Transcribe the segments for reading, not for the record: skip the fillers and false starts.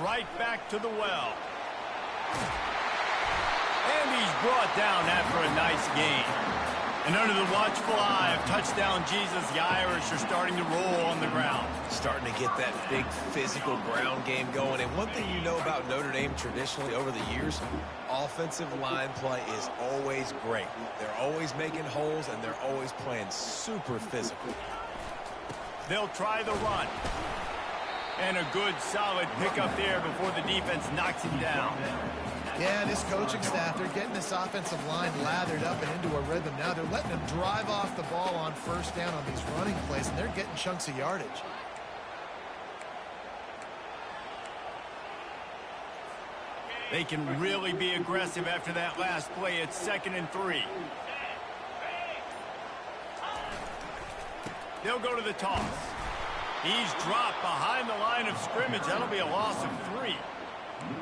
Right back to the well. And he's brought down after a nice gain. And under the watchful eye of touchdown Jesus, the Irish are starting to roll on the ground. Starting to get that big physical ground game going. And one thing you know about Notre Dame traditionally over the years, offensive line play is always great. They're always making holes, and they're always playing super physical. They'll try the run. And a good, solid pickup there before the defense knocks him down. Yeah, this coaching staff, they're getting this offensive line lathered up and into a rhythm now. They're letting them drive off the ball on first down on these running plays, and they're getting chunks of yardage. They can really be aggressive after that last play. It's 2nd and 3. They'll go to the toss. He's dropped behind the line of scrimmage. That'll be a loss of 3.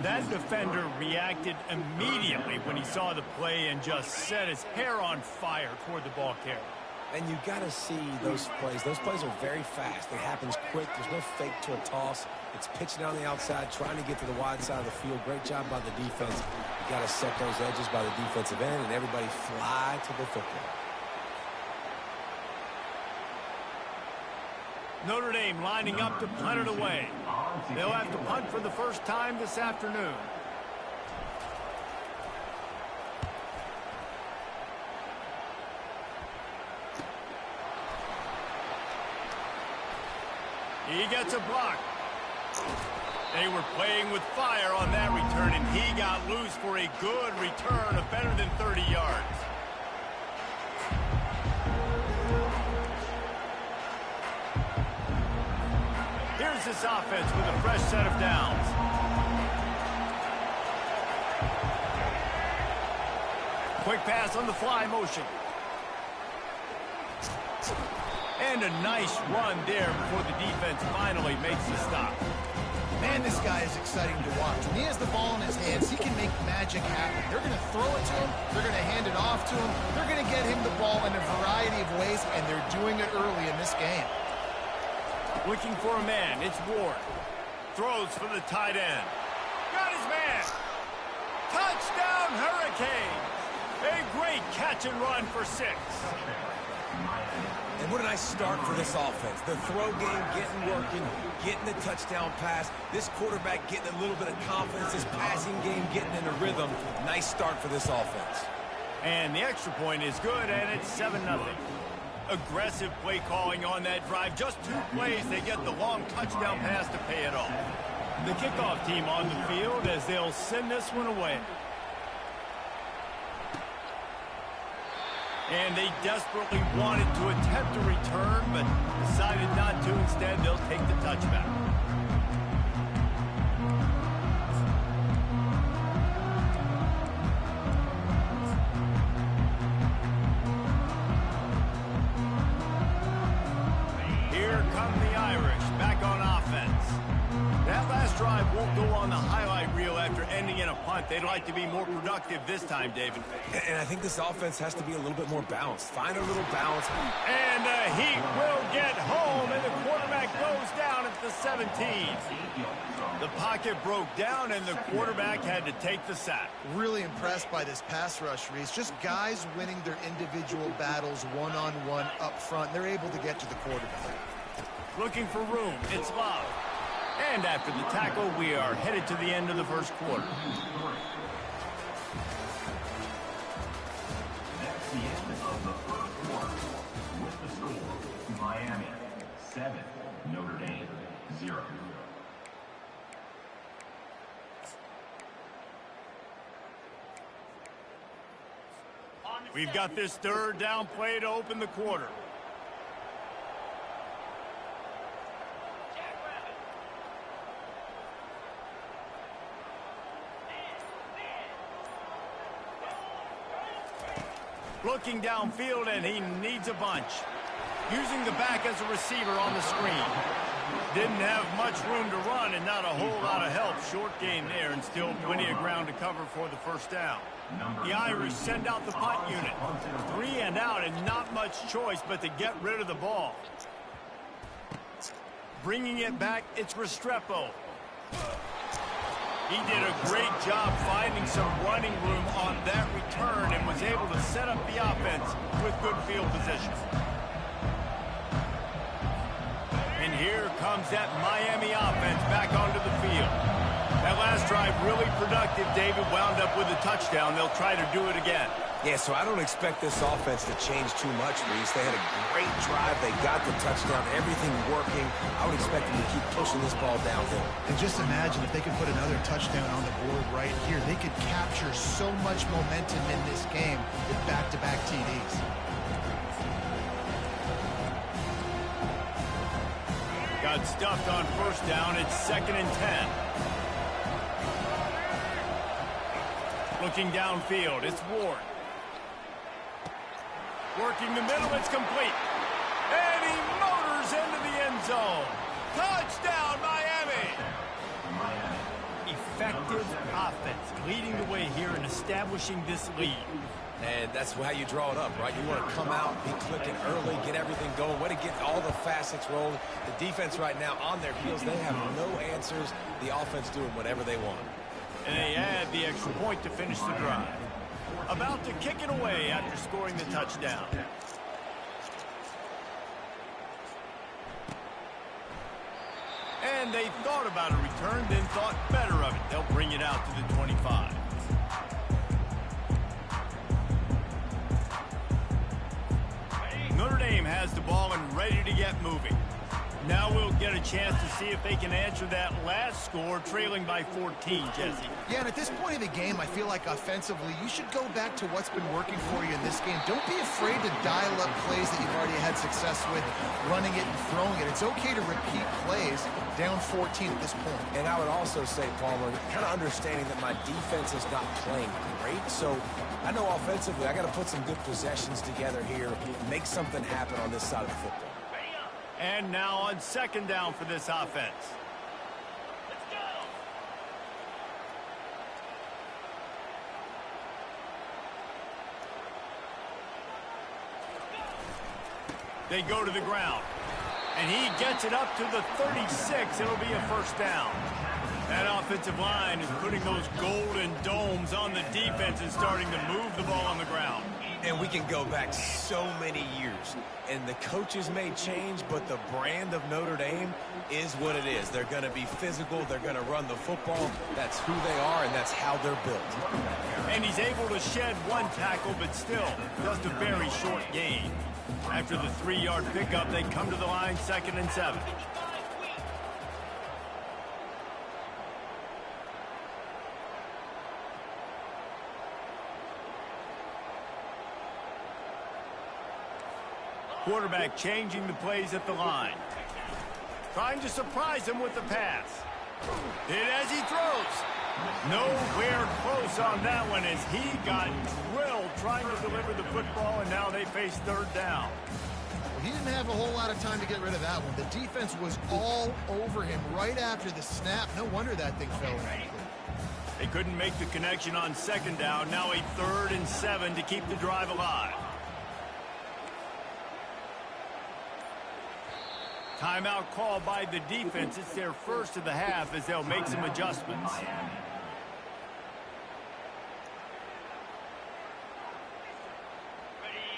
That defender reacted immediately when he saw the play and just set his hair on fire toward the ball carrier. And you got to see those plays. Those plays are very fast. It happens quick. There's no fake to a toss. It's pitching down the outside, trying to get to the wide side of the field. Great job by the defense. You got to set those edges by the defensive end, and everybody fly to the football. Notre Dame lining up to punt it away. They'll have to punt for the first time this afternoon. He gets a block. They were playing with fire on that return, and he got loose for a good return of better than 30 yards. Here's this offense with a fresh set of downs. Quick pass on the fly motion. And a nice run there before the defense finally makes the stop. Man, this guy is exciting to watch. When he has the ball in his hands, he can make magic happen. They're going to throw it to him. They're going to hand it off to him. They're going to get him the ball in a variety of ways, and they're doing it early in this game. Looking for a man. It's Ward. Throws for the tight end. Got his man. Touchdown, Hurricanes. A great catch and run for 6. And what a nice start for this offense. The throw game getting working, getting the touchdown pass. This quarterback getting a little bit of confidence. This passing game getting in a rhythm. Nice start for this offense. And the extra point is good, and it's 7-0. Aggressive play calling on that drive. Just 2 plays, they get the long touchdown pass to pay it off. The kickoff team on the field as they'll send this one away. And they desperately wanted to attempt a return, but decided not to. Instead, they'll take the touchback. Here come the Irish, back on offense. That last drive won't go on the highlight reel after ending in a punt. They'd like to be more productive this time, David. And I think this offense has to be a little bit more balanced. Find a little balance. And the Heat will get home, and the quarterback goes down at the 17. The pocket broke down, and the quarterback had to take the sack. Really impressed by this pass rush, Reese. Just guys winning their individual battles one-on-one up front. They're able to get to the quarterback. Looking for room. It's Love. And after the tackle, we are headed to the end of the first quarter. That's the end of the first quarter. With the score, Miami 7, Notre Dame 0. We've got this 3rd down play to open the quarter. Looking downfield, and he needs a bunch. Using the back as a receiver on the screen. Didn't have much room to run and not a whole lot of help. Short game there, and still plenty of ground to cover for the first down. The Irish send out the punt unit. 3 and out, and not much choice but to get rid of the ball. Bringing it back, it's Restrepo. He did a great job finding some running room on that return and was able to set up the offense with good field position. And here comes that Miami offense back onto the field. That last drive really productive. David wound up with a touchdown. They'll try to do it again. Yeah, so I don't expect this offense to change too much, Reese. They had a great drive. They got the touchdown, everything working. I would expect them to keep pushing this ball downhill. And just imagine if they could put another touchdown on the board right here. They could capture so much momentum in this game with back-to-back TDs. Got stuffed on first down. It's 2nd and 10. Looking downfield, it's Ward. Working the middle, it's complete. And he motors into the end zone. Touchdown, Miami! Effective offense, leading the way here and establishing this lead. And that's how you draw it up, right? You want to come out, be clicking early, get everything going, way to get all the facets rolling. The defense right now on their heels, they have no answers. The offense doing whatever they want. And they add the extra point to finish the drive. About to kick it away after scoring the touchdown. And they thought about a return, then thought better of it. They'll bring it out to the 25. Notre Dame has the ball and ready to get moving. Now we'll get a chance to see if they can answer that last score, trailing by 14, Jesse. Yeah, and at this point of the game, I feel like offensively, you should go back to what's been working for you in this game. Don't be afraid to dial up plays that you've already had success with, running it and throwing it. It's okay to repeat plays down 14 at this point. And I would also say, Palmer, kind of understanding that my defense is not playing great, so I know offensively I got to put some good possessions together here, make something happen on this side of the football. And now on 2nd down for this offense. Let's go. They go to the ground. And he gets it up to the 36. It'll be a first down. That offensive line is putting those golden domes on the defense and starting to move the ball on the ground. And we can go back so many years. And the coaches may change, but the brand of Notre Dame is what it is. They're going to be physical. They're going to run the football. That's who they are, and that's how they're built. And he's able to shed one tackle, but still just a very short gain. After the 3-yard pickup, they come to the line, 2nd and 7. Quarterback changing the plays at the line. Trying to surprise him with the pass. Did as he throws. Nowhere close on that one as he got drilled trying to deliver the football, and now they face 3rd down. Well, he didn't have a whole lot of time to get rid of that one. The defense was all over him right after the snap. No wonder that thing fell in. They couldn't make the connection on 2nd down. Now a 3rd and 7 to keep the drive alive. Timeout called by the defense. It's their first of the half as they'll make some adjustments.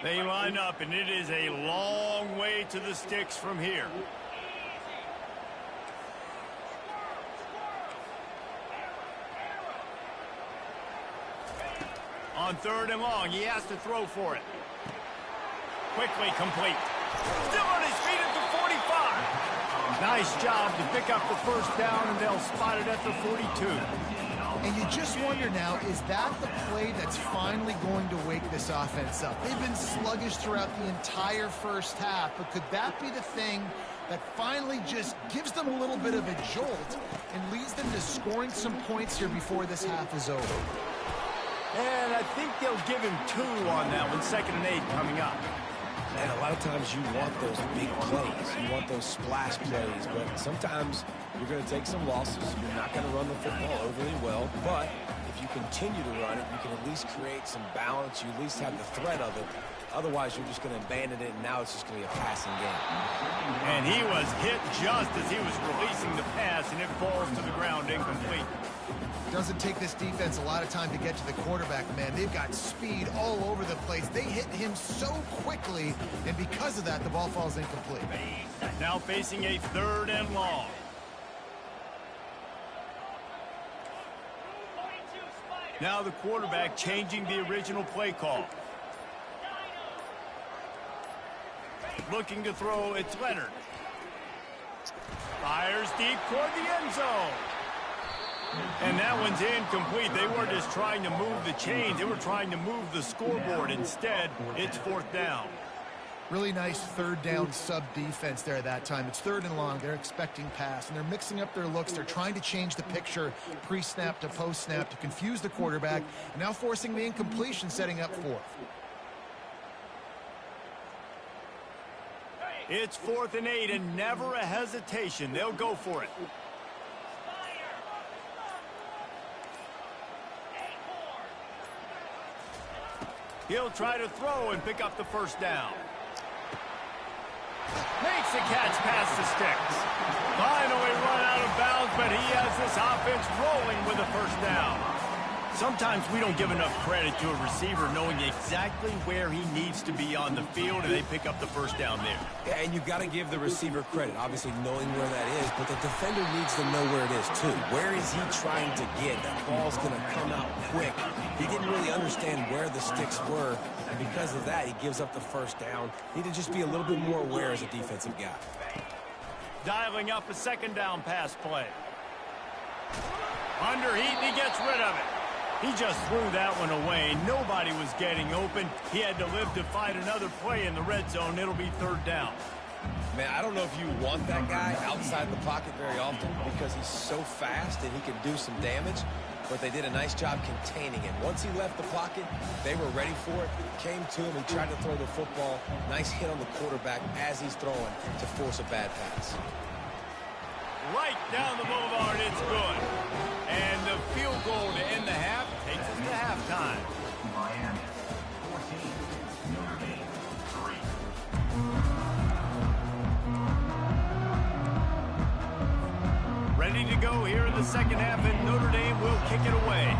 They line up, and it is a long way to the sticks from here. On 3rd and long, he has to throw for it. Quickly complete. Still on his feet at the 45. Nice job to pick up the first down, and they'll spot it at the 42. And you just wonder now, is that the play that's finally going to wake this offense up? They've been sluggish throughout the entire first half, but could that be the thing that finally just gives them a little bit of a jolt and leads them to scoring some points here before this half is over? And I think they'll give him 2 on that one, 2nd and 8 coming up. And a lot of times you want those big plays. You want those splash plays. But sometimes you're going to take some losses. You're not going to run the football overly well. But if you continue to run it, you can at least create some balance. You at least have the threat of it. Otherwise, you're just going to abandon it, and now it's just going to be a passing game. And he was hit just as he was releasing the pass, and it falls to the ground incomplete. Doesn't take this defense a lot of time to get to the quarterback, man. They've got speed all over the place. They hit him so quickly, and because of that, the ball falls incomplete. Now facing a 3rd and long. Now the quarterback changing the original play call. Looking to throw, it's Leonard. Fires deep toward the end zone. And that one's incomplete. They weren't just trying to move the chains. They were trying to move the scoreboard. Instead, it's 4th down. Really nice 3rd down sub-defense there at that time. It's 3rd and long. They're expecting pass, and they're mixing up their looks. They're trying to change the picture pre-snap to post-snap to confuse the quarterback, and now forcing the incompletion, setting up 4th. It's 4th and 8, and never a hesitation. They'll go for it. He'll try to throw and pick up the 1st down. Makes the catch past the sticks. Finally run out of bounds, but he has this offense rolling with a 1st down. Sometimes we don't give enough credit to a receiver knowing exactly where he needs to be on the field, and they pick up the 1st down there. Yeah, and you've got to give the receiver credit, obviously knowing where that is, but the defender needs to know where it is too. Where is he trying to get? That ball's going to come out quick. He didn't really understand where the sticks were, and because of that, he gives up the 1st down. Need to just be a little bit more aware as a defensive guy. Dialing up a 2nd down pass play. Under heat, and he gets rid of it. He just threw that one away. Nobody was getting open. He had to live to fight another play in the red zone. It'll be 3rd down. Man, I don't know if you want that guy outside the pocket very often because he's so fast and he can do some damage, but they did a nice job containing him. Once he left the pocket, they were ready for it. Came to him, he tried to throw the football. Nice hit on the quarterback as he's throwing to force a bad pass. Right down the boulevard, it's good. And the field goal to end the half takes us to halftime. Miami 14, Notre Dame 3. Ready to go here in the 2nd half, and Notre Dame will kick it away.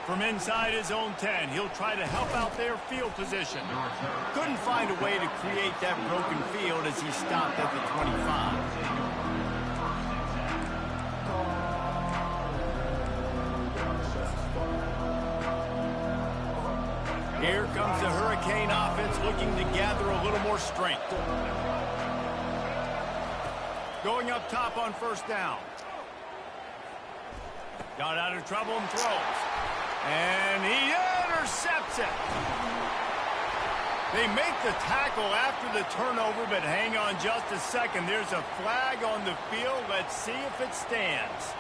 From inside his own 10, he'll try to help out their field position. Couldn't find a way to create that broken field as he stopped at the 25. Here comes the Hurricane offense looking to gather a little more strength. Going up top on 1st down. Got out of trouble and throws. And he intercepts it. They make the tackle after the turnover, but hang on just a second. There's a flag on the field. Let's see if it stands.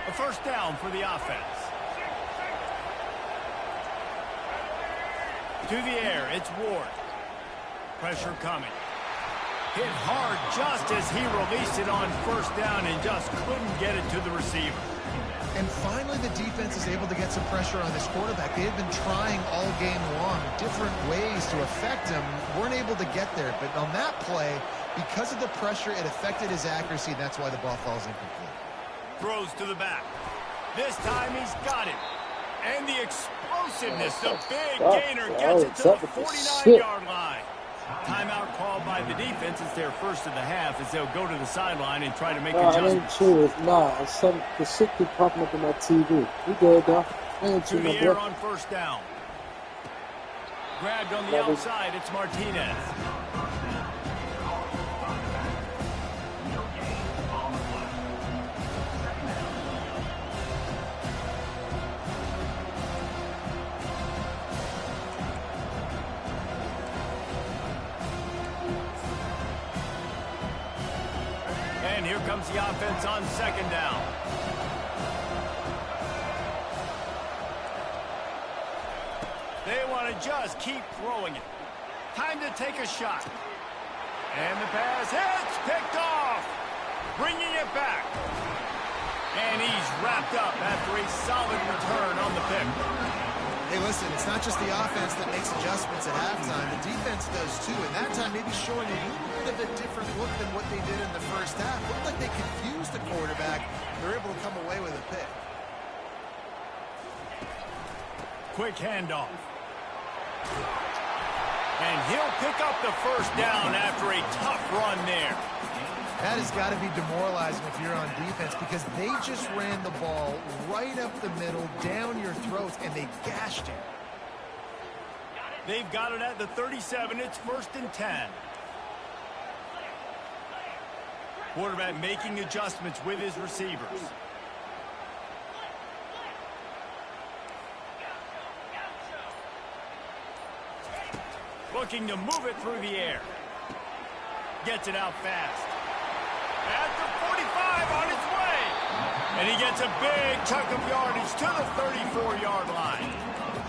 A 1st down for the offense. To the air, it's Ward. Pressure coming. Hit hard just as he released it on 1st down and just couldn't get it to the receiver. And finally, the defense is able to get some pressure on this quarterback. They had been trying all game long different ways to affect him. Weren't able to get there. But on that play, because of the pressure, it affected his accuracy. And that's why the ball falls incomplete. Throws to the back. This time he's got it. And the explosiveness, the big gainer gets it to the 49-yard line. Timeout called by the defense. It's their 1st of the half as they'll go to the sideline and try to make adjustments. The shit keep popping up in my TV. We good, though. To the air on 1st down. Grabbed on the outside. It's Martinez. And here comes the offense on 2nd down. They want to just keep throwing it. Time to take a shot. And the pass hits, picked off. bringing it back. And he's wrapped up after a solid return on the pick. Hey, listen, it's not just the offense that makes adjustments at halftime. The defense does too, and that time maybe showing a little bit of a different look than what they did in the first half. Looked like they confused the quarterback. They're able to come away with a pick. Quick handoff. And he'll pick up the first down after a tough run there. That has got to be demoralizing if you're on defense because they just ran the ball right up the middle, down your throats, and they gashed you. They've got it at the 37. It's 1st and 10. Quarterback making adjustments with his receivers. Looking to move it through the air. Gets it out fast. At the 45 on its way. And he gets a big chunk of yardage to the 34-yard line.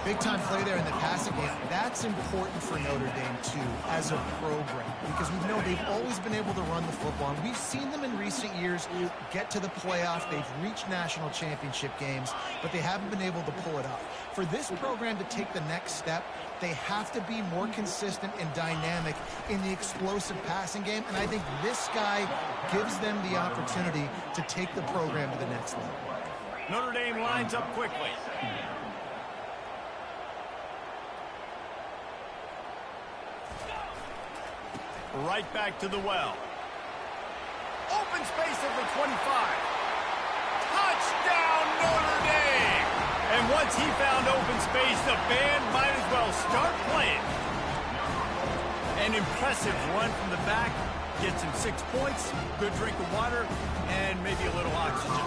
Big-time play there in the passing game. That's important for Notre Dame, too, as a program, because we know they've always been able to run the football. And we've seen them in recent years get to the playoff. They've reached national championship games, but they haven't been able to pull it off. For this program to take the next step, they have to be more consistent and dynamic in the explosive passing game, and I think this guy gives them the opportunity to take the program to the next level. Notre Dame lines up quickly. Right back to the well. Open space at the 25. Touchdown, Notre Dame! And once he found open space, the band might as well start playing. An impressive run from the back. Gets him 6 points, good drink of water, and maybe a little oxygen.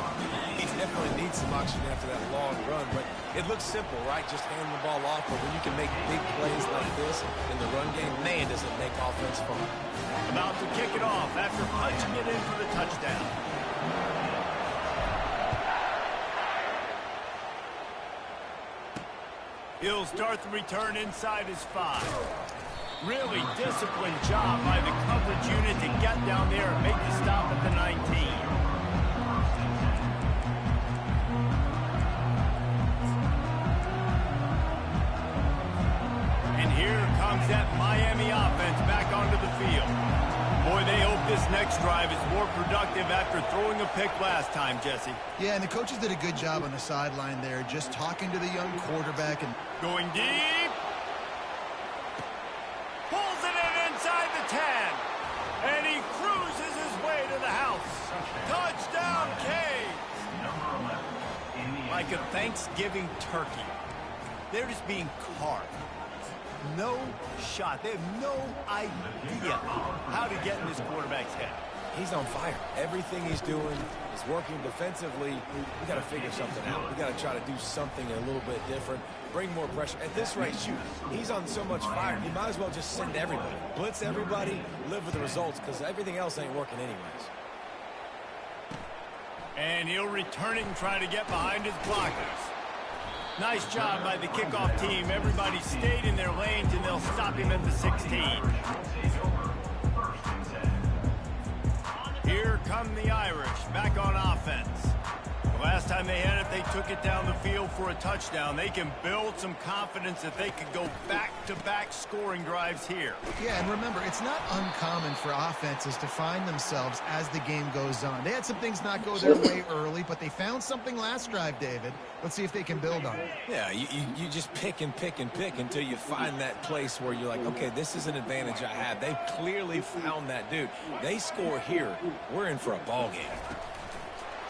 He definitely needs some oxygen after that long run, but it looks simple, right? Just hand the ball off, but when you can make big plays like this in the run game, man, does it make offense fun. About to kick it off after punching it in for the touchdown. He'll start the return inside his 5. Really disciplined job by the coverage unit to get down there and make the stop at the 19. And here comes that Miami offense back onto the field. Boy, they hope this next drive is more productive after throwing a pick last time, Jesse. Yeah, and the coaches did a good job on the sideline there, just talking to the young quarterback and going deep. Pulls it in inside the 10. And he cruises his way to the house. Touchdown, Canes. Like a Thanksgiving turkey. They're just being carved. No shot. They have no idea how to get in this quarterback's head. He's on fire. Everything he's doing is working defensively. We got to figure something out. We got to try to do something a little bit different. Bring more pressure. At this rate, shoot, he's on so much fire. You might as well just send everybody. Blitz everybody, live with the results, because everything else ain't working anyways. And he'll return it and try to get behind his blockers. Nice job by the kickoff team. Everybody stayed in their lanes, and they'll stop him at the 16. Here come the Irish, back on offense. The last time they had it, they took it down the field for a touchdown. They can build some confidence that they could go back-to-back scoring drives here. Yeah, and remember, it's not uncommon for offenses to find themselves as the game goes on. They had some things not go their way early, but they found something last drive, David. Let's see if they can build on it. Yeah, you just pick and pick and pick until you find that place where you're like, okay, this is an advantage I have. They clearly found that dude. They score here. We're in for a ball game.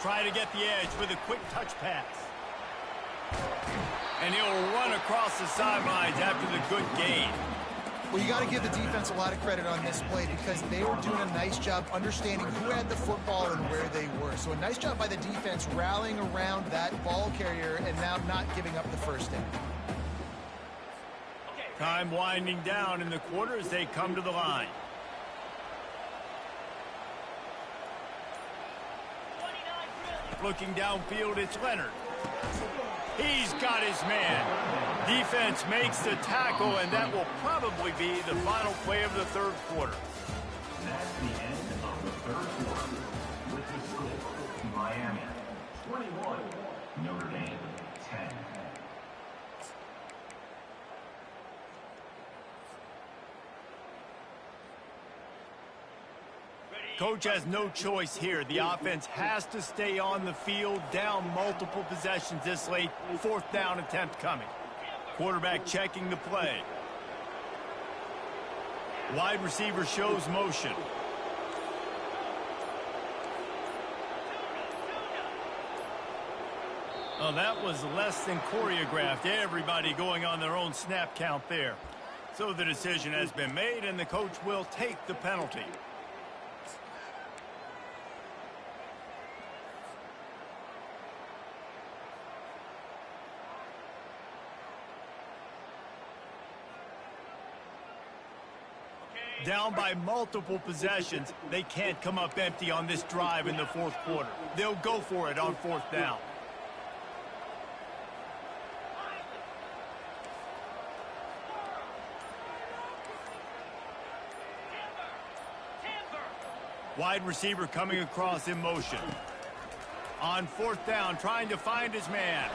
Try to get the edge with a quick touch pass. And he'll run across the sidelines after the good gain. Well, you got to give the defense a lot of credit on this play because they were doing a nice job understanding who had the football and where they were. So a nice job by the defense rallying around that ball carrier and now not giving up the first down. Time winding down in the quarter as they come to the line. Looking downfield, it's Leonard. He's got his man. Defense makes the tackle, and that will probably be the final play of the third quarter. That's the end of the third quarter. With 21, Notre Dame, 10. Coach has no choice here. The offense has to stay on the field, down multiple possessions this late. 4th down attempt coming. Quarterback checking the play. Wide receiver shows motion. Oh, that was less than choreographed. Everybody going on their own snap count there. So the decision has been made, and the coach will take the penalty. Down by multiple possessions, they can't come up empty on this drive in the 4th quarter. They'll go for it on 4th down. Wide receiver coming across in motion. On 4th down, trying to find his man.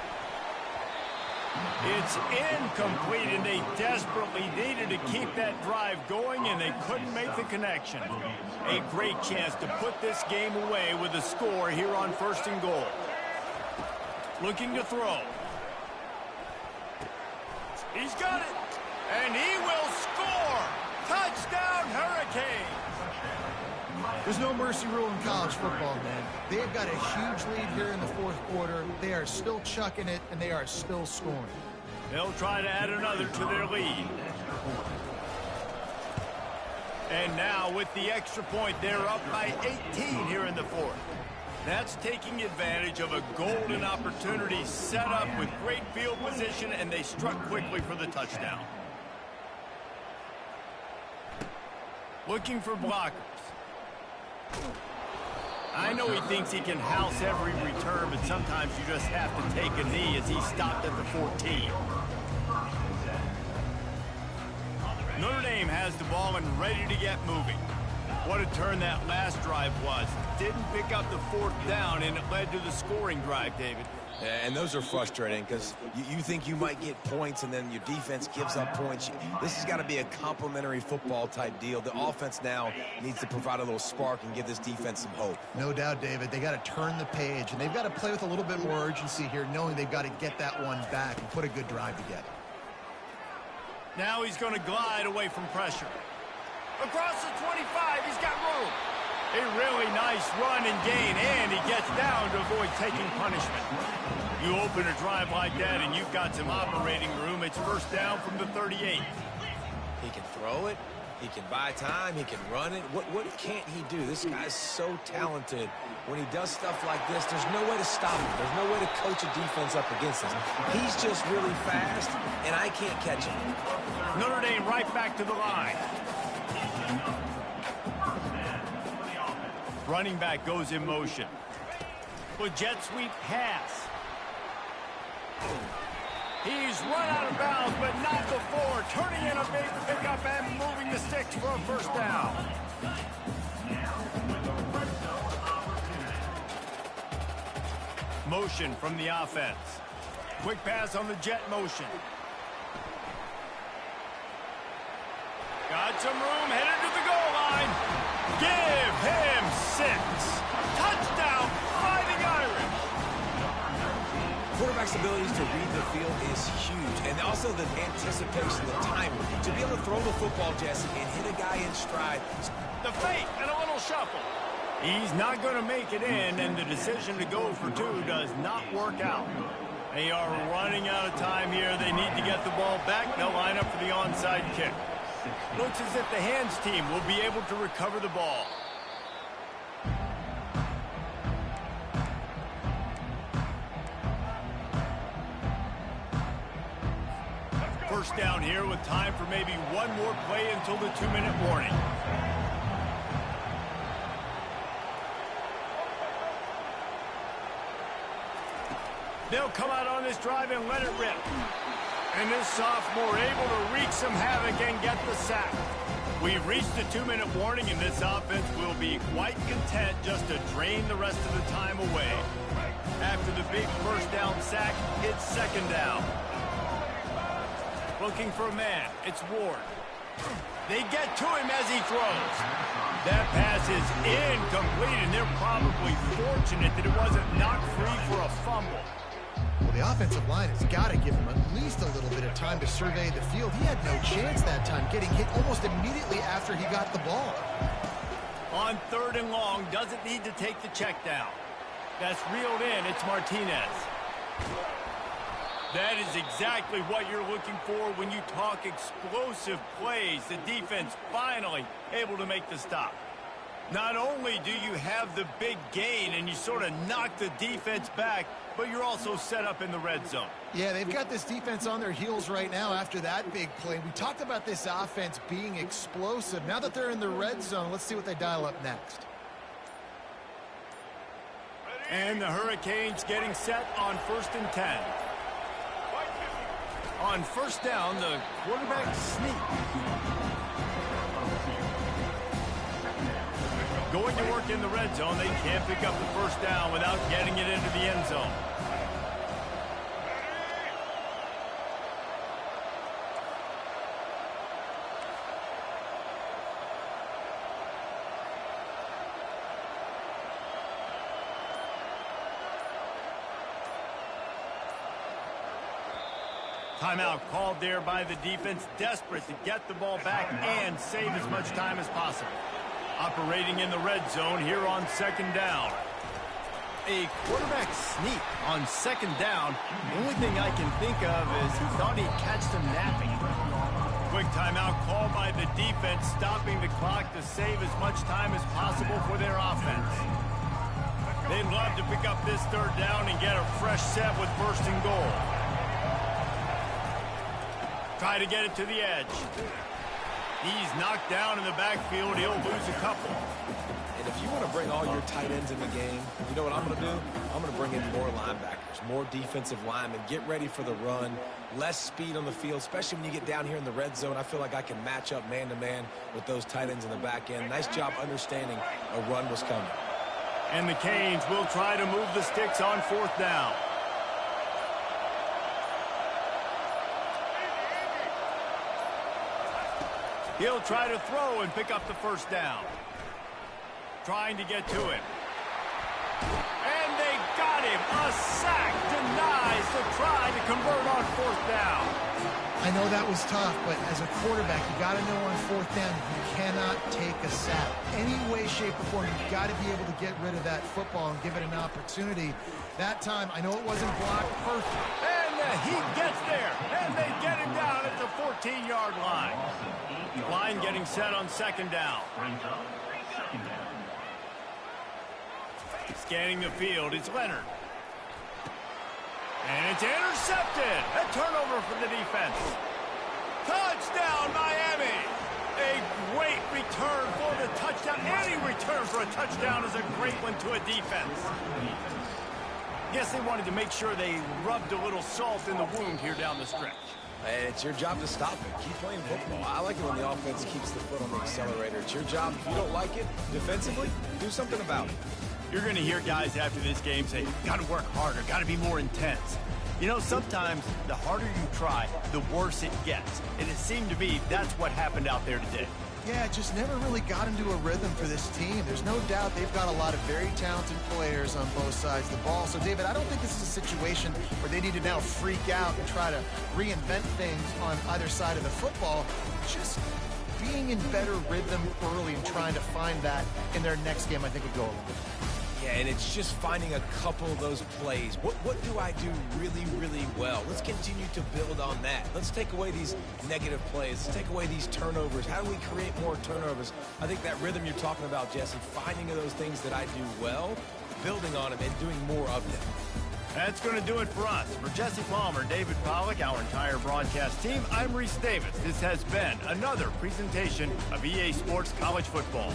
It's incomplete, and they desperately needed to keep that drive going, and they couldn't make the connection. A great chance to put this game away with a score here on 1st and goal. Looking to throw. He's got it, and he will score. Touchdown, Hurricanes. There's no mercy rule in college football, man. They've got a huge lead here in the 4th quarter. They are still chucking it, and they are still scoring. They'll try to add another to their lead. And now with the extra point, they're up by 18 here in the 4th. That's taking advantage of a golden opportunity set up with great field position, and they struck quickly for the touchdown. Looking for blockers. I know he thinks he can house every return, but sometimes you just have to take a knee as he stopped at the 14. Notre Dame has the ball and ready to get moving. What a turn that last drive was. Didn't pick up the 4th down, and it led to the scoring drive, David. Yeah, and those are frustrating because you think you might get points and then your defense gives up points. This has got to be a complementary football type deal. The offense now needs to provide a little spark and give this defense some hope. No doubt, David. They got to turn the page, and they've got to play with a little bit more urgency here, knowing they've got to get that one back and put a good drive together. Now he's going to glide away from pressure. Across the 25, he's got room. A really nice run and gain, and he gets down to avoid taking punishment. You open a drive like that, and you've got some operating room. It's 1st down from the 38. He can throw it. He can buy time. He can run it. What can't he do? This guy's so talented. When he does stuff like this, there's no way to stop him. There's no way to coach a defense up against him. He's just really fast, and I can't catch him. Notre Dame right back to the line. Running back goes in motion. With jet sweep pass. He's run out of bounds, but not before. Turning in a big pickup and moving the sticks for a 1st down. Motion from the offense. Quick pass on the jet motion. Got some room, headed to the goal line. Give him 6. Touchdown, Fighting Irish. Quarterback's abilities to read the field is huge, and also the anticipation, the timing. To be able to throw the football, Jesse, and hit a guy in stride. The fake and a little shuffle. He's not going to make it in, and the decision to go for 2 does not work out. They are running out of time here. They need to get the ball back. They'll line up for the onside kick. Looks as if the hands team will be able to recover the ball. First down here with time for maybe one more play until the 2-minute warning. They'll come out on this drive and let it rip. And this sophomore able to wreak some havoc and get the sack. We've reached the 2-minute warning, and this offense will be quite content just to drain the rest of the time away. After the big first down sack, it's second down. Looking for a man. It's Ward. They get to him as he throws. That pass is incomplete, and they're probably fortunate that it wasn't knocked free for a fumble. Well, the offensive line has got to give him at least a little bit of time to survey the field. He had no chance that time, getting hit almost immediately after he got the ball. On 3rd and long, doesn't need to take the check down. That's reeled in. It's Martinez. That is exactly what you're looking for when you talk explosive plays. The defense finally able to make the stop. Not only do you have the big gain and you sort of knock the defense back, but you're also set up in the red zone. Yeah, they've got this defense on their heels right now after that big play. We talked about this offense being explosive. Now that they're in the red zone, let's see what they dial up next. And the Hurricanes getting set on 1st and 10. On 1st down, the quarterback sneak. Going to work in the red zone. They can't pick up the 1st down without getting it into the end zone. Timeout called there by the defense, desperate to get the ball back and save as much time as possible. Operating in the red zone here on 2nd down. A quarterback sneak on 2nd down. The only thing I can think of is he thought he'd catch them napping. Quick timeout called by the defense, stopping the clock to save as much time as possible for their offense. They'd love to pick up this 3rd down and get a fresh set with 1st and goal. Try to get it to the edge. He's knocked down in the backfield. He'll lose a couple. And if you want to bring all your tight ends in the game, you know what I'm going to do? I'm going to bring in more linebackers, more defensive linemen. Get ready for the run. Less speed on the field, especially when you get down here in the red zone. I feel like I can match up man-to-man with those tight ends in the back end. Nice job understanding a run was coming. And the Canes will try to move the sticks on 4th down. He'll try to throw and pick up the 1st down. Trying to get to him. And they got him. A sack denies the try to convert on 4th down. I know that was tough, but as a quarterback, you got to know on 4th down you cannot take a sack. Any way, shape, or form, you got to be able to get rid of that football and give it an opportunity. That time, I know it wasn't blocked perfect. And the Heat gets there, and they get him down at the 14-yard line. Line getting set on 2nd down. Scanning the field, it's Leonard. And it's intercepted. A turnover for the defense. Touchdown, Miami. A great return for the touchdown. Any return for a touchdown is a great one to a defense. Guess they wanted to make sure they rubbed a little salt in the wound here down the stretch. And it's your job to stop it. Keep playing football. I like it when the offense keeps the foot on the accelerator. It's your job. If you don't like it defensively, do something about it. You're going to hear guys after this game say, got to work harder, got to be more intense. You know, sometimes the harder you try, the worse it gets. And it seemed to me that's what happened out there today. Yeah, it just never really got into a rhythm for this team. There's no doubt they've got a lot of very talented players on both sides of the ball. So, David, I don't think this is a situation where they need to now freak out and try to reinvent things on either side of the football. Just being in better rhythm early and trying to find that in their next game, I think would go a long way. Yeah, and it's just finding a couple of those plays. What do I do really, really well? Let's continue to build on that. Let's take away these negative plays. Let's take away these turnovers. How do we create more turnovers? I think that rhythm you're talking about, Jesse, finding those things that I do well, building on them, and doing more of them. That's going to do it for us. For Jesse Palmer, David Pollack, our entire broadcast team, I'm Reese Davis. This has been another presentation of EA Sports College Football.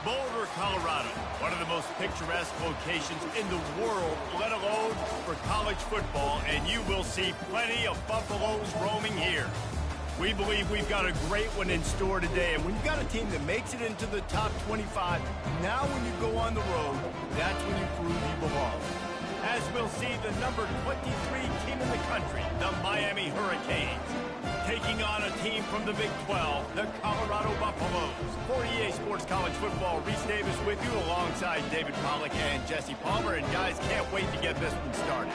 Boulder, Colorado, one of the most picturesque locations in the world, let alone for college football, and you will see plenty of Buffaloes roaming here. We believe we've got a great one in store today, and when you've got a team that makes it into the top 25, now when you go on the road, that's when you prove you belong. As we'll see, the number 23 team in the country, the Miami Hurricanes, taking on a team from the Big 12, the Colorado Buffaloes. For EA Sports College Football, Reese Davis with you alongside David Pollack and Jesse Palmer. And guys, can't wait to get this one started.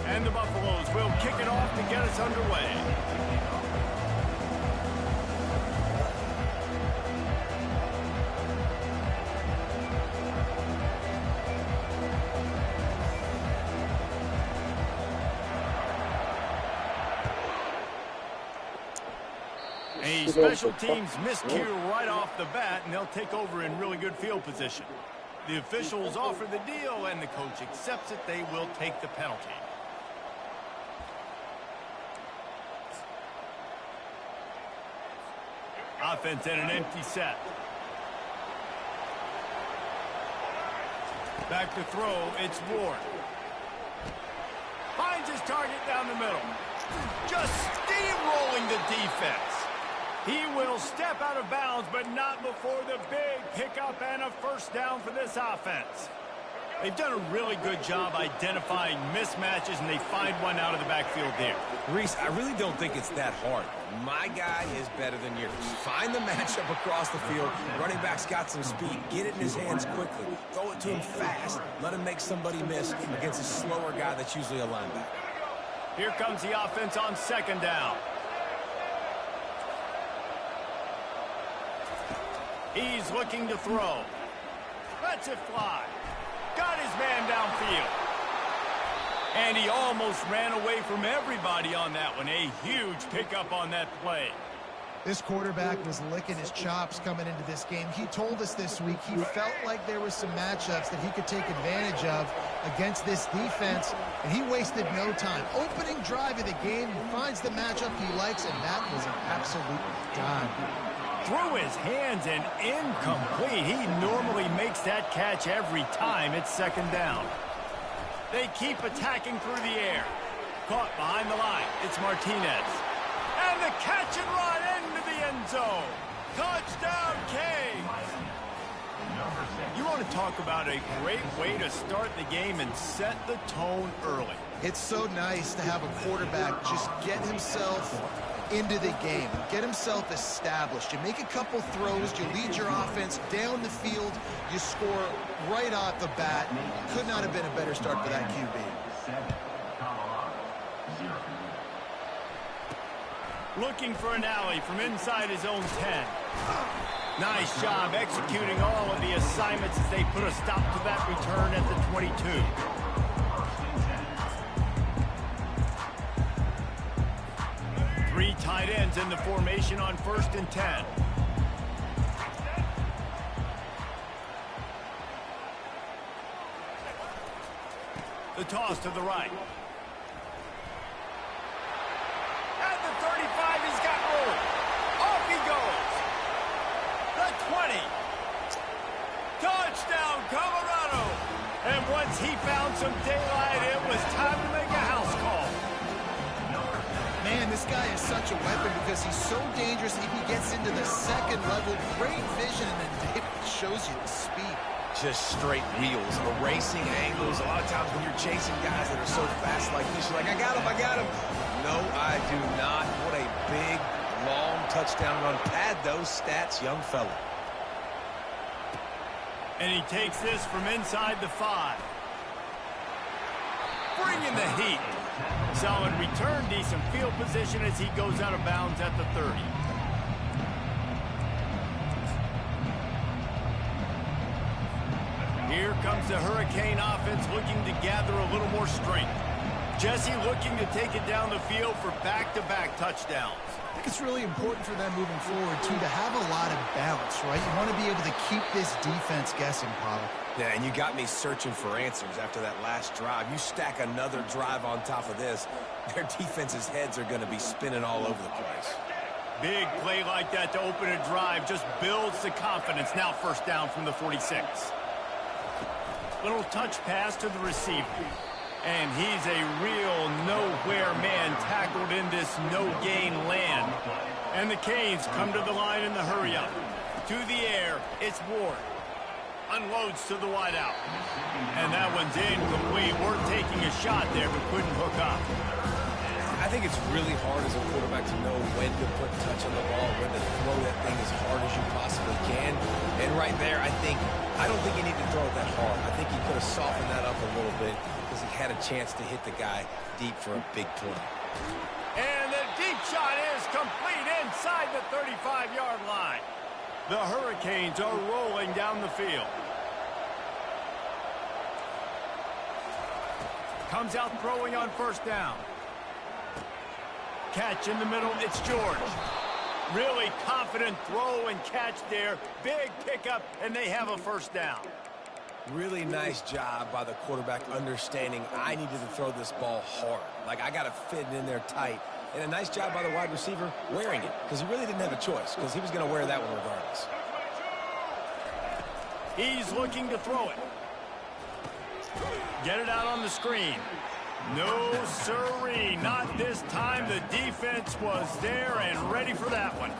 And the Buffaloes will kick it off to get us underway. A special teams miscue right off the bat, and they'll take over in really good field position. The officials offer the deal, and the coach accepts it. They will take the penalty. Offense in an empty set. Back to throw, it's Ward. Finds his target down the middle. Just steamrolling the defense. He will step out of bounds, but not before the big pickup and a first down for this offense. They've done a really good job identifying mismatches, and they find one out of the backfield there. Reese, I really don't think it's that hard. My guy is better than yours. Find the matchup across the field. Running back's got some speed. Get it in his hands quickly. Throw it to him fast. Let him make somebody miss against a slower guy that's usually a linebacker. Here comes the offense on second down. He's looking to throw. Lets it fly. Got his man downfield. And he almost ran away from everybody on that one. A huge pickup on that play. This quarterback was licking his chops coming into this game. He told us this week he felt like there were some matchups that he could take advantage of against this defense, and he wasted no time. Opening drive of the game, he finds the matchup he likes, and that was an absolute dime. Through his hands and incomplete. He normally makes that catch every time. It's second down. They keep attacking through the air. Caught behind the line. It's Martinez. And the catch and run into the end zone. Touchdown, King. You want to talk about a great way to start the game and set the tone early. It's so nice to have a quarterback just get himself into the game, get himself established. You make a couple throws, you lead your offense down the field, you score right off the bat. Could not have been a better start for that QB. Looking for an alley from inside his own 10. Nice job executing all of the assignments as they put a stop to that return at the 22. Three tight ends in the formation on 1st and 10. The toss to the right. At the 35, he's got room. Off he goes. The 20. Touchdown, Colorado. And once he found some daylight, it was time to make a house call. Man, this guy is such a weapon because he's so dangerous if he gets into the second level. Great vision, and then David shows you the speed. Just straight wheels, erasing angles. A lot of times when you're chasing guys that are so fast like this, you're like, I got him. No, I do not. What a big, long touchdown run. Pad those stats, young fella. And he takes this from inside the 5. Bringing the heat. Solid return, decent field position as he goes out of bounds at the 30. Here comes the Hurricane offense looking to gather a little more strength. Jesse looking to take it down the field for back-to-back touchdowns. I think it's really important for them moving forward, too, to have a lot of balance, right? You want to be able to keep this defense guessing, Pollard. Yeah, and you got me searching for answers after that last drive. You stack another drive on top of this, their defense's heads are going to be spinning all over the place. Big play like that to open a drive just builds the confidence. Now first down from the 46. Little touch pass to the receiver. And he's a real nowhere man tackled in this no-gain land. And the Canes come to the line in the hurry-up. To the air, it's Ward. Unloads to the wideout. And that one's incomplete. We're taking a shot there, but couldn't hook up. I think it's really hard as a quarterback to know when to put touch on the ball, when to throw that thing as hard as you possibly can. And right there, I don't think you need to throw it that hard. I think he could have softened that up a little bit because he had a chance to hit the guy deep for a big play. And the deep shot is complete inside the 35-yard line. The Hurricanes are rolling down the field. Comes out throwing on first down. Catch in the middle, it's George. Really confident throw and catch there. Big pickup, and they have a first down. Really nice job by the quarterback understanding I needed to throw this ball hard. Like, I got to fit it in there tight. And a nice job by the wide receiver wearing it, because he really didn't have a choice, because he was going to wear that one regardless. He's looking to throw it. Get it out on the screen. No, sirree, not this time. The defense was there and ready for that one.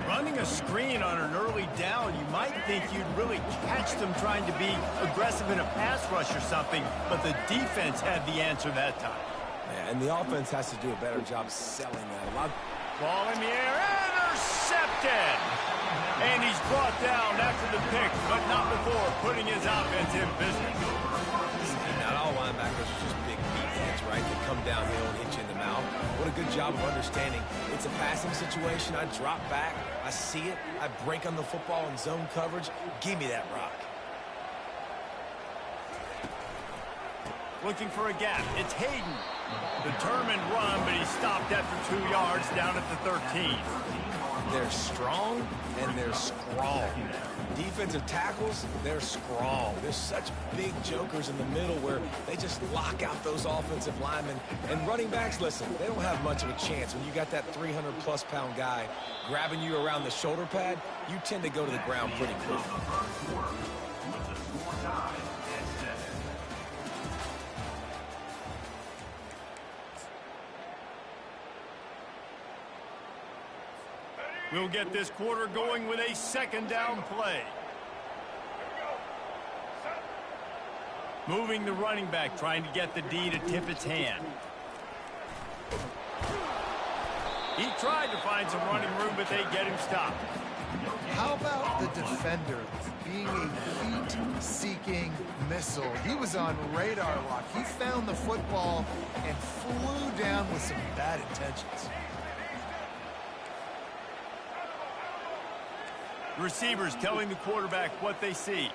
Running a screen on an early down, you might think you'd really catch them trying to be aggressive in a pass rush or something, but the defense had the answer that time. Yeah, and the offense has to do a better job selling that. Ball in the air, intercepted! And he's brought down after the pick, but not before putting his offense in business. Not all linebackers are just big defense, right? They come downhill and hit you in the mouth. What a good job of understanding. It's a passing situation. I drop back. I see it. I break on the football in zone coverage. Give me that rock. Looking for a gap. It's Hayden. Determined run, but he stopped after 2 yards down at the 13. They're strong and they're strong. Defensive tackles, they're strong. There's such big jokers in the middle where they just lock out those offensive linemen. And running backs, listen, they don't have much of a chance. When you got that 300-plus pound guy grabbing you around the shoulder pad, you tend to go to the ground pretty quick. We'll get this quarter going with a second down play. Moving the running back, trying to get the D to tip its hand. He tried to find some running room, but they get him stopped. How about the defender being a heat-seeking missile? He was on radar lock. He found the football and flew down with some bad intentions. Receivers telling the quarterback what they see.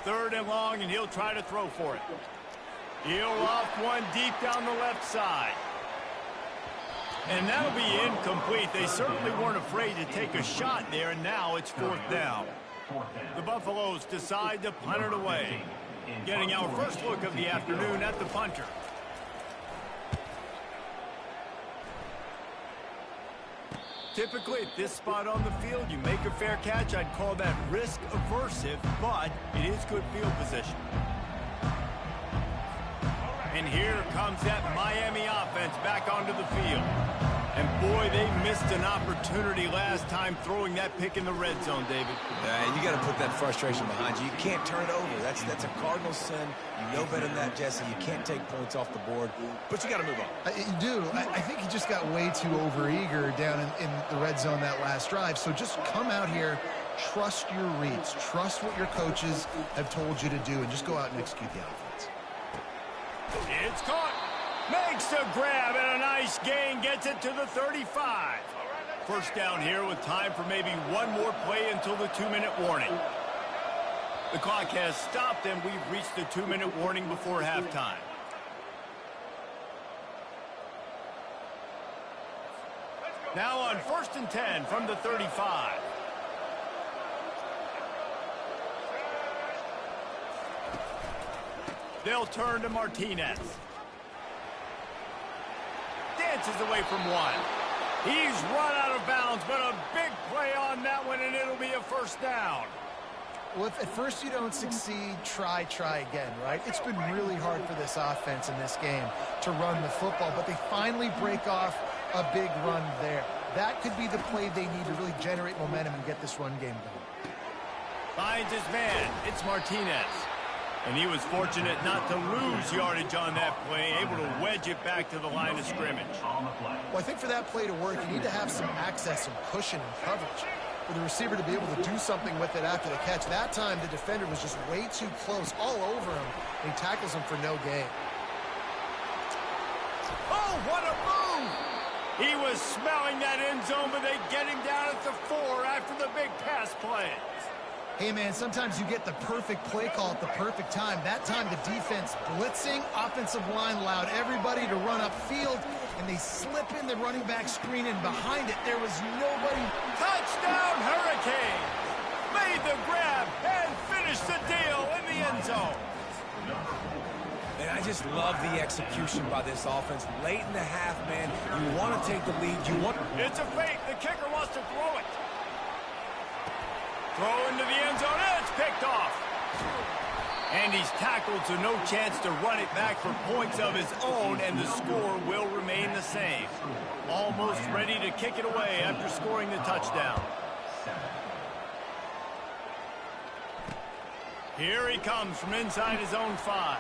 Third and long, and he'll try to throw for it. He'll off one deep down the left side. And that'll be incomplete. They certainly weren't afraid to take a shot there, and now it's fourth down. The Buffaloes decide to punt it away. Getting our first look of the afternoon at the punter. Typically, at this spot on the field, you make a fair catch. I'd call that risk-aversive, but it is good field position. And here comes that Miami offense back onto the field. And boy, they missed an opportunity last time throwing that pick in the red zone, David. You got to put that frustration behind you. You can't turn it over. That's a cardinal sin. You know better than that, Jesse. You can't take points off the board, but you got to move on. You do. I think he just got way too overeager down in the red zone that last drive. So just come out here, trust your reads, trust what your coaches have told you to do, and just go out and execute the offense. It's caught. Makes a grab and a nice gain, gets it to the 35. First down here with time for maybe one more play until the 2-minute warning. The clock has stopped, and we've reached the 2-minute warning before halftime. Now on 1st and 10 from the 35. They'll turn to Martinez. Dances away from one. He's run out of bounds, but a big play on that one, and it'll be a first down. Well, if at first you don't succeed, try again, right? It's been really hard for this offense in this game to run the football, but they finally break off a big run there. That could be the play they need to really generate momentum and get this run game going. Finds his man. It's Martinez. And he was fortunate not to lose yardage on that play, able to wedge it back to the line of scrimmage. Well, I think for that play to work, you need to have some access, some cushion and coverage for the receiver to be able to do something with it after the catch. That time, the defender was just way too close, all over him, and he tackles him for no gain. Oh, what a move! He was smelling that end zone, but they get him down at the 4 after the big pass play. Hey, man, sometimes you get the perfect play call at the perfect time. That time, the defense blitzing, offensive line allowed everybody to run upfield, and they slip in the running back screen, and behind it, there was nobody. Touchdown, Hurricane! Made the grab and finished the deal in the end zone. Man, I just love the execution by this offense. Late in the half, man, you want to take the lead. It's a fake. The kicker wants to throw it. Throw into the end zone, and it's picked off. And he's tackled, so no chance to run it back for points of his own, and the score will remain the same. Almost ready to kick it away after scoring the touchdown. Here he comes from inside his own 5.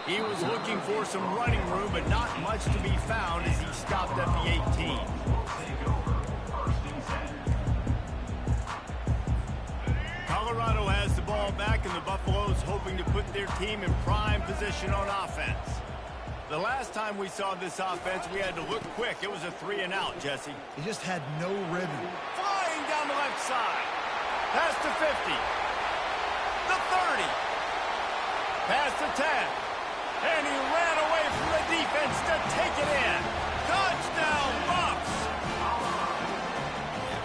He was looking for some running room, but not much to be found as he stopped at the 18. Colorado has the ball back, and the Buffaloes hoping to put their team in prime position on offense. The last time we saw this offense, we had to look quick. It was a 3-and-out, Jesse. He just had no rhythm. Flying down the left side. Past the 50. The 30. Past the 10. And he ran away from the defense to take it in. Touchdown, Bucs!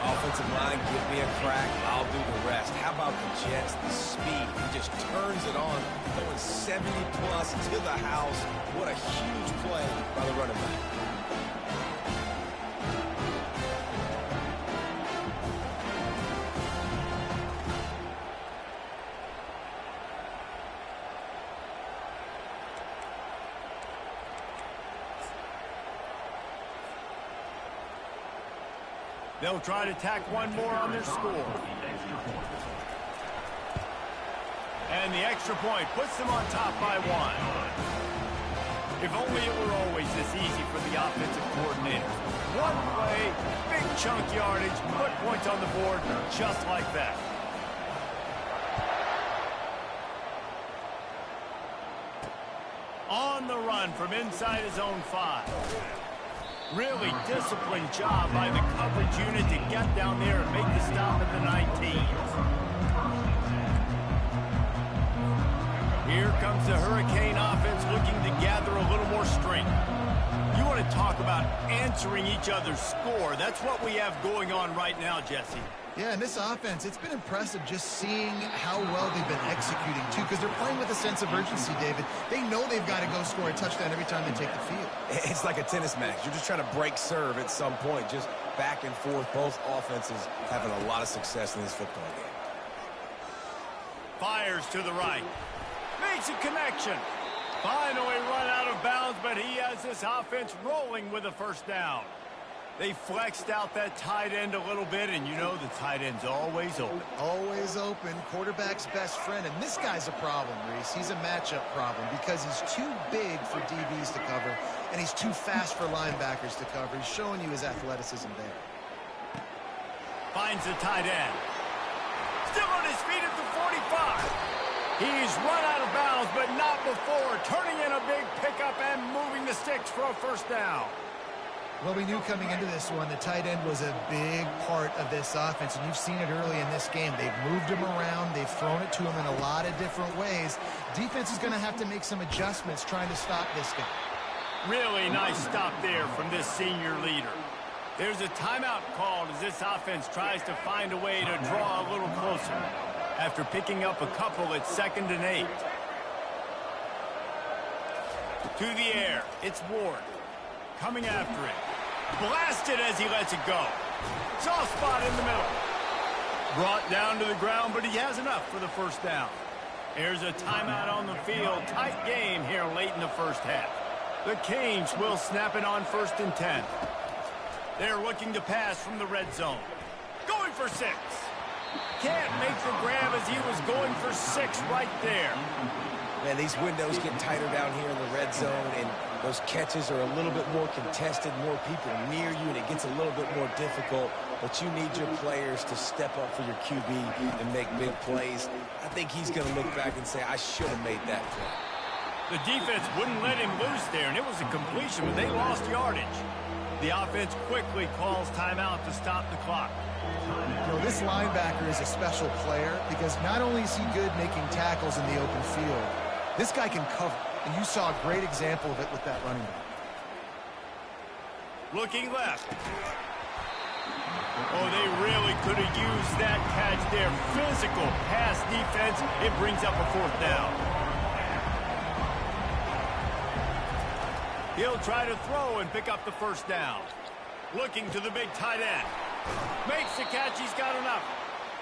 Offensive line, give me a crack, I'll do the rest. How about the Jets, the speed? He just turns it on, going 70-plus to the house. What a huge play by the running back. They'll try to tack one more on their score. And the extra point puts them on top by 1. If only it were always this easy for the offensive coordinator. One play, big chunk yardage, put points on the board just like that. On the run from inside his own 5. Really disciplined job by the coverage unit to get down there and make the stop at the 19. Here comes the Hurricane offense looking to gather a little more strength. You want to talk about answering each other's score. That's what we have going on right now, Jesse. Yeah, and this offense, it's been impressive just seeing how well they've been executing, too, because they're playing with a sense of urgency, David. They know they've got to go score a touchdown every time they take the field. It's like a tennis match. You're just trying to break serve at some point, just back and forth. Both offenses having a lot of success in this football game. Fires to the right. Makes a connection. Finally run out of bounds, but he has this offense rolling with a first down. They flexed out that tight end a little bit, and you know the tight end's always open. Always open. Quarterback's best friend. And this guy's a problem, Reese. He's a matchup problem because he's too big for DBs to cover, and he's too fast for linebackers to cover. He's showing you his athleticism there. Finds the tight end. Still on his feet at the 45. He's run out of bounds, but not before. Turning in a big pickup and moving the sticks for a first down. Well, we knew coming into this one the tight end was a big part of this offense, and you've seen it early in this game. They've moved him around. They've thrown it to him in a lot of different ways. Defense is going to have to make some adjustments trying to stop this guy. Really nice stop there from this senior leader. There's a timeout called as this offense tries to find a way to draw a little closer. After picking up a couple at 2nd and 8. To the air, it's Ward. Coming after it. Blasted as he lets it go. Soft spot in the middle. Brought down to the ground, but he has enough for the first down. There's a timeout on the field. Tight game here late in the first half. The Canes will snap it on 1st and 10. They're looking to pass from the red zone. Going for 6. Can't make the grab as he was going for 6 right there. Man, these windows get tighter down here in the red zone, and those catches are a little bit more contested, more people near you, and it gets a little bit more difficult. But you need your players to step up for your QB and make big plays. I think he's going to look back and say, I should have made that play. The defense wouldn't let him loose there, and it was a completion, but they lost yardage. The offense quickly calls timeout to stop the clock. You know, this linebacker is a special player because not only is he good making tackles in the open field, this guy can cover, and you saw a great example of it with that running back. Looking left. Oh, they really could have used that catch there. Physical pass defense. It brings up a 4th down. He'll try to throw and pick up the 1st down. Looking to the big tight end. Makes the catch. He's got enough.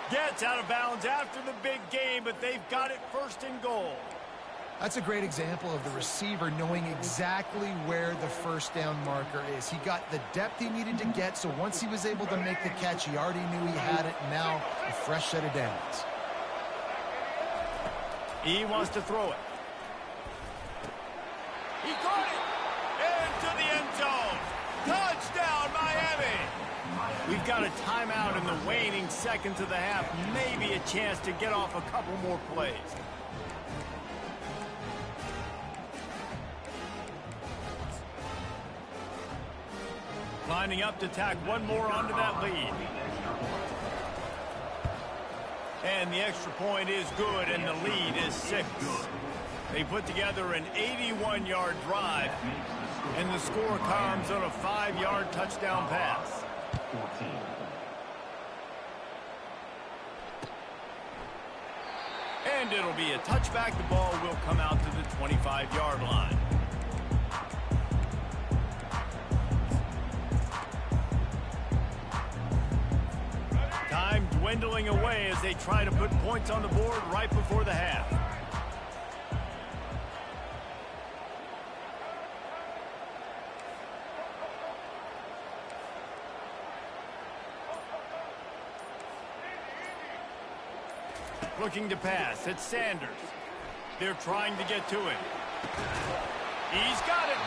Gets out of bounds after the big game, but they've got it 1st and goal. That's a great example of the receiver knowing exactly where the 1st down marker is. He got the depth he needed to get, so once he was able to make the catch, he already knew he had it, and now a fresh set of downs. He wants to throw it. He caught it! Into the end zone! Touchdown, Miami! We've got a timeout in the waning seconds of the half. Maybe a chance to get off a couple more plays. Lining up to tack one more onto that lead. And the extra point is good, and the lead is 6. They put together an 81-yard drive, and the score comes on a 5-yard touchdown pass. 14. And it'll be a touchback. The ball will come out to the 25-yard line. Time dwindling away as they try to put points on the board right before the half. Looking to pass. It's Sanders. They're trying to get to it. He's got it.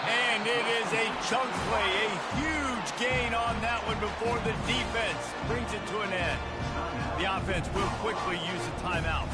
And it is a chunk play. A huge gain on that one before the defense brings it to an end. The offense will quickly use a timeout.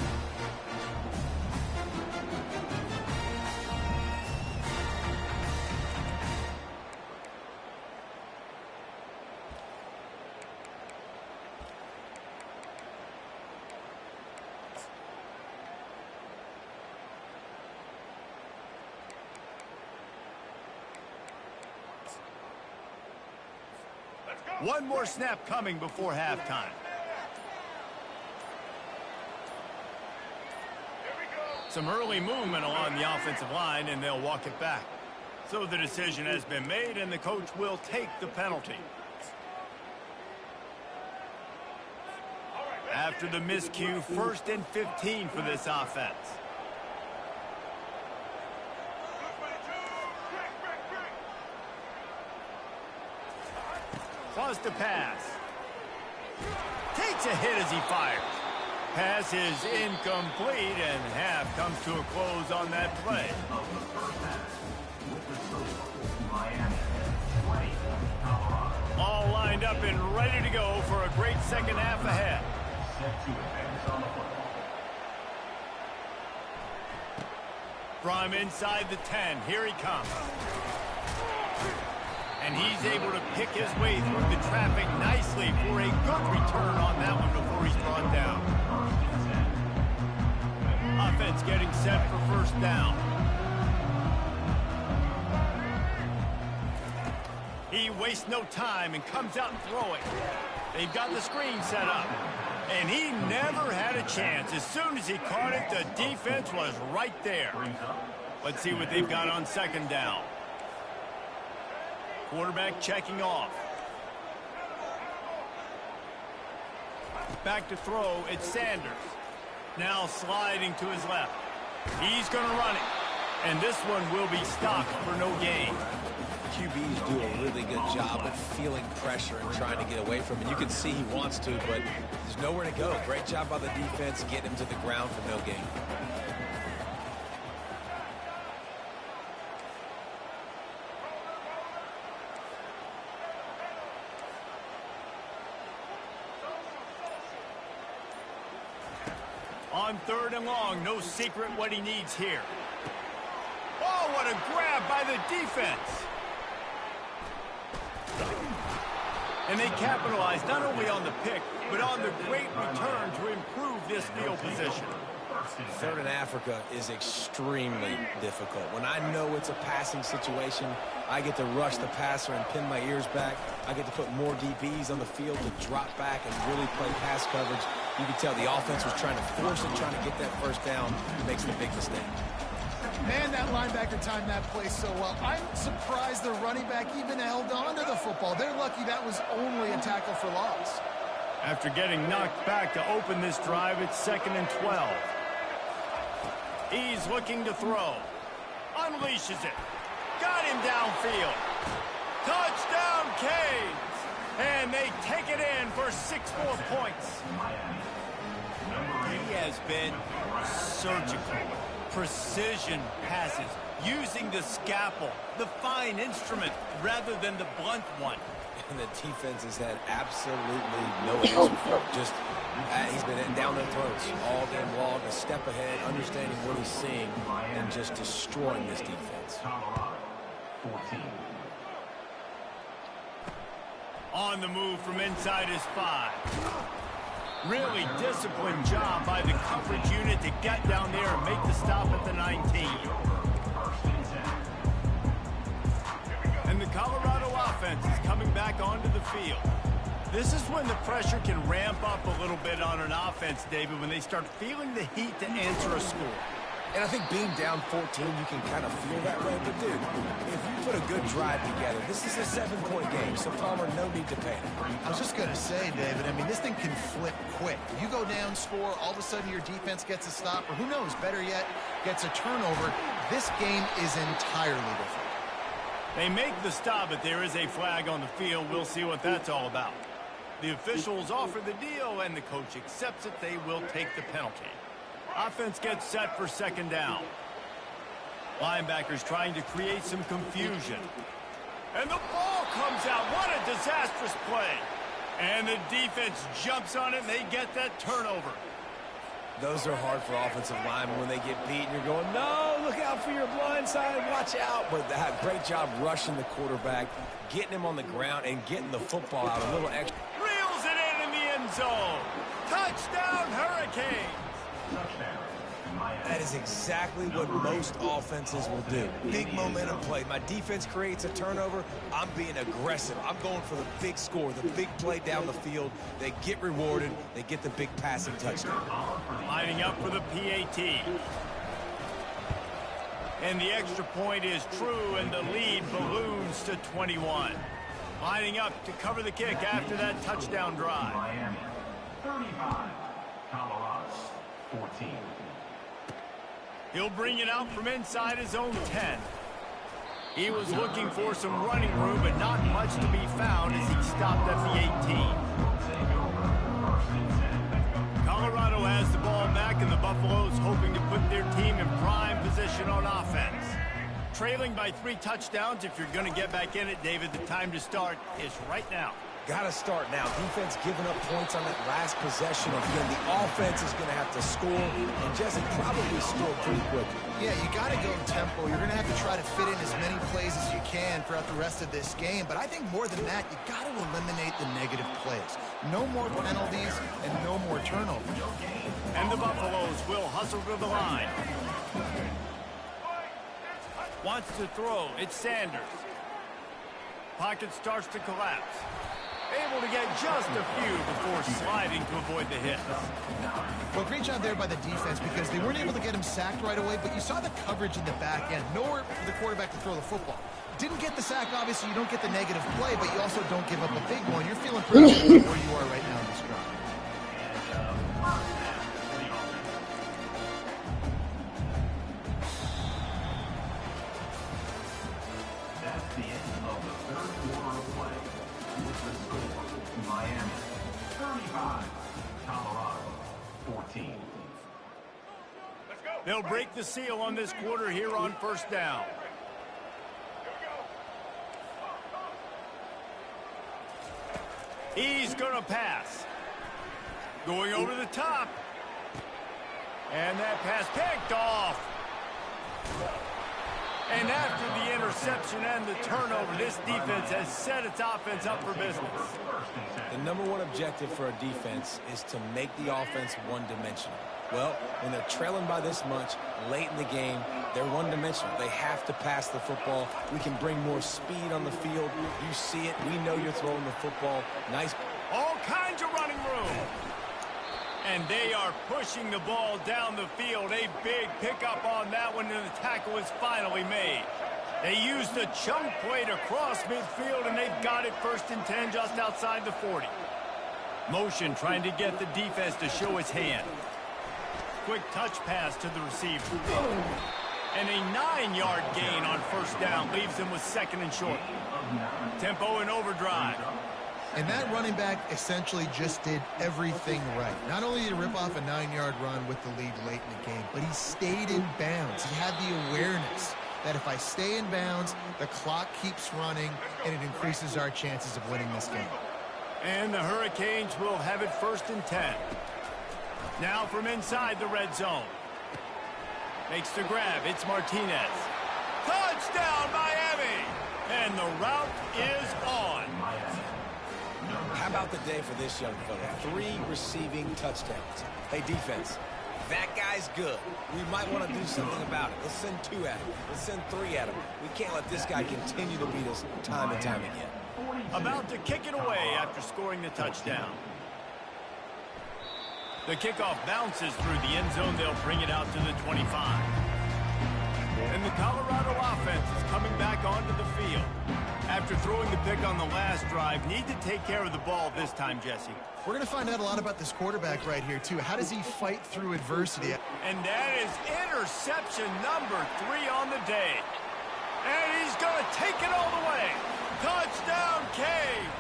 One more snap coming before halftime. Some early movement along the offensive line, and they'll walk it back. So the decision has been made, and the coach will take the penalty. After the miscue, 1st and 15 for this offense. Wants to pass. Takes a hit as he fires. Pass is incomplete, and half comes to a close on that play. All lined up and ready to go for a great second half ahead. From inside the 10, here he comes. And he's able to pick his way through the traffic nicely for a good return on that one before he's brought down. Offense getting set for first down. He wastes no time and comes out throwing. They've got the screen set up. And he never had a chance. As soon as he caught it, the defense was right there. Let's see what they've got on second down. Quarterback checking off. Back to throw, it's Sanders. Now sliding to his left. He's going to run it. And this one will be stopped for no gain. QBs do a really good job of feeling pressure and trying to get away from it. You can see he wants to, but there's nowhere to go. Great job by the defense getting him to the ground for no gain. On third and long, no secret what he needs here. Oh, what a grab by the defense. And they capitalized not only on the pick, but on the great return to improve this field position. Third in Africa is extremely difficult. When I know it's a passing situation, I get to rush the passer and pin my ears back. I get to put more DBs on the field to drop back and really play pass coverage. You can tell the offense was trying to force it, trying to get that first down. It makes the big mistake. Man, that linebacker timed that play so well. I'm surprised the running back even held on to the football. They're lucky that was only a tackle for loss. After getting knocked back to open this drive, it's 2nd and 12. He's looking to throw. Unleashes it. Got him downfield. Touchdown, Canes! And they take it in for 6 more points. He has been surgical. Precision passes, using the scalpel, the fine instrument, rather than the blunt one. And the defense has had absolutely no answer for it. Just, he's been down their throats all game long, a step ahead, understanding what he's seeing, and just destroying this defense. 14. On the move from inside his 5. Really disciplined job by the coverage unit to get down there and make the stop at the 19. And the Colorado offense is coming back onto the field. This is when the pressure can ramp up a little bit on an offense, David, when they start feeling the heat to answer a score. And I think being down 14, you can kind of feel that way. But, dude, if you put a good drive together, this is a 7-point game, so Palmer, no need to panic. I was just going to say, David, I mean, this thing can flip quick. You go down, score, all of a sudden your defense gets a stop, or who knows, better yet, gets a turnover. This game is entirely different. They make the stop, but there is a flag on the field. We'll see what that's all about. The officials offer the deal, and the coach accepts it. They will take the penalty. Offense gets set for 2nd down. Linebackers trying to create some confusion. And the ball comes out. What a disastrous play. And the defense jumps on it, and they get that turnover. Those are hard for offensive linemen when they get beat, and you're going, no, look out for your blind side, watch out. But that great job rushing the quarterback, getting him on the ground, and getting the football out a little extra. Reels it in the end zone. Touchdown, Hurricanes. That is exactly what most offenses will do. Big momentum play. My defense creates a turnover. I'm being aggressive. I'm going for the big score, the big play down the field. They get rewarded. They get the big passing touchdown. Lining up for the PAT. And the extra point is true, and the lead balloons to 21. Lining up to cover the kick after that touchdown drive. Miami, 35. Colorado, 14. He'll bring it out from inside his own 10. He was looking for some running room, but not much to be found as he stopped at the 18. Colorado has the ball back, and the Buffaloes hoping to put their team in prime position on offense. Trailing by 3 touchdowns, if you're going to get back in it, David, the time to start is right now. Got to start now. Defense giving up points on that last possession. Again, the offense is going to have to score, and Jesse probably score pretty quickly. Yeah, you got to go tempo. You're going to have to try to fit in as many plays as you can throughout the rest of this game. But I think more than that, you got to eliminate the negative plays. No more penalties and no more turnovers. And the Buffaloes will hustle to the line. Wants to throw. It's Sanders. Pocket starts to collapse. Able to get just a few before sliding to avoid the hit. Well, great job there by the defense because they weren't able to get him sacked right away, but you saw the coverage in the back end. Nowhere for the quarterback to throw the football. Didn't get the sack, obviously. You don't get the negative play, but you also don't give up a big one. You're feeling pretty good where you are right now in this drive. That's the end of the third quarter of play. With the score, Miami 35, Colorado 14. They'll break the seal on this quarter here on first down. He's going to pass. Going over the top. And that pass picked off. And after the interception and the turnover, this defense has set its offense up for business. The number one objective for a defense is to make the offense one-dimensional. Well, when they're trailing by this much late in the game, they're one-dimensional. They have to pass the football. We can bring more speed on the field. You see it. We know you're throwing the football. Nice. All kinds of running room. And they are pushing the ball down the field. A big pickup on that one, and the tackle is finally made. They used a chunk play to cross midfield, and they've got it 1st and 10 just outside the 40. Motion trying to get the defense to show its hand. Quick touch pass to the receiver. And a 9-yard gain on first down leaves them with 2nd and short. Tempo and overdrive. And that running back essentially just did everything right. Not only did he rip off a 9-yard run with the lead late in the game, but he stayed in bounds. He had the awareness that if I stay in bounds, the clock keeps running, and it increases our chances of winning this game. And the Hurricanes will have it 1st and 10. Now from inside the red zone. Makes the grab. It's Martinez. Touchdown, Miami! And the route is on. How about the day for this young fella? 3 receiving touchdowns. Hey, defense, that guy's good. We might want to do something about it. Let's send 2 at him. Let's send 3 at him. We can't let this guy continue to beat us time and time again. About to kick it away after scoring the touchdown. The kickoff bounces through the end zone. They'll bring it out to the 25. And the Colorado offense is coming back onto the field. After throwing the pick on the last drive, need to take care of the ball this time, Jesse. We're going to find out a lot about this quarterback right here, too. How does he fight through adversity? And that is interception number 3 on the day. And he's going to take it all the way. Touchdown, Canes.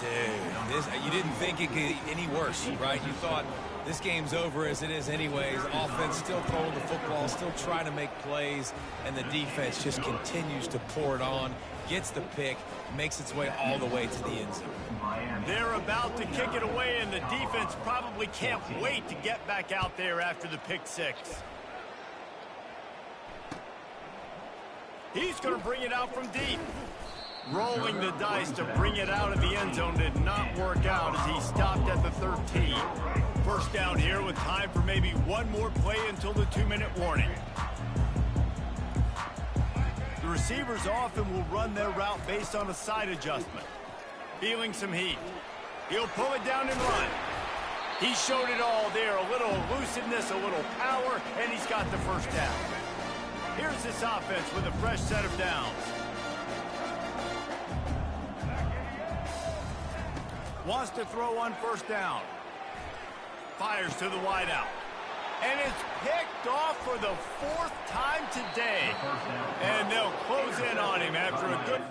Dude, you didn't think it could get any worse, right? You thought this game's over as it is anyways. Offense still throwing the football, still trying to make plays, and the defense just continues to pour it on, gets the pick, makes its way all the way to the end zone. They're about to kick it away, and the defense probably can't wait to get back out there after the pick 6. He's going to bring it out from deep. Rolling the dice to bring it out of the end zone did not work out as he stopped at the 13. First down here with time for maybe one more play until the 2-minute warning. The receivers often will run their route based on a side adjustment. Feeling some heat. He'll pull it down and run. He showed it all there. A little elusiveness, a little power, and he's got the first down. Here's this offense with a fresh set of downs. Wants to throw on first down. Fires to the wideout. And it's picked off for the 4th time today. And they'll close in on him after a good...